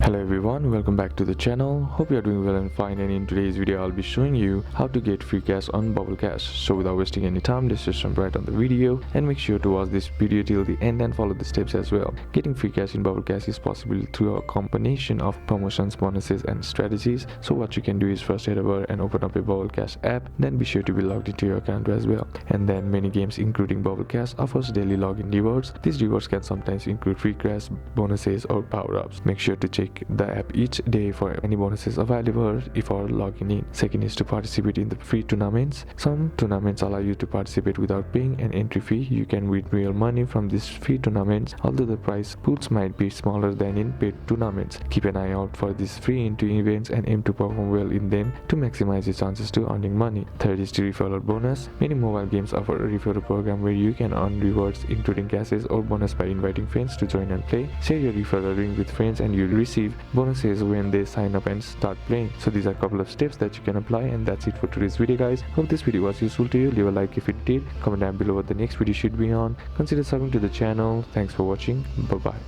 Hello everyone, welcome back to the channel. Hope you are doing well and fine, and in today's video I'll be showing you how to get free cash on Bubble Cash. So without wasting any time, let's just jump right on the video and make sure to watch this video till the end and follow the steps as well. Getting free cash in Bubble Cash is possible through a combination of promotions, bonuses and strategies. So what you can do is first head over and open up a Bubble Cash app, then be sure to be logged into your account as well. And then many games including Bubble Cash offers daily login rewards. These rewards can sometimes include free cash, bonuses or power-ups. Make sure to check the app each day for any bonuses available before logging in. Second is to participate in the free tournaments. Some tournaments allow you to participate without paying an entry fee. You can win real money from these free tournaments, although the prize pools might be smaller than in paid tournaments. Keep an eye out for these free entry events and aim to perform well in them to maximize your chances to earning money. Third is the referral bonus. Many mobile games offer a referral program where you can earn rewards including cashes or bonus by inviting friends to join and play. Share your referral link with friends and you'll receive bonuses when they sign up and start playing. So these are a couple of steps that you can apply, and that's it for today's video guys. Hope this video was useful to you. Leave a like if it did, comment down below what the next video should be on, consider subbing to the channel. Thanks for watching. Bye bye.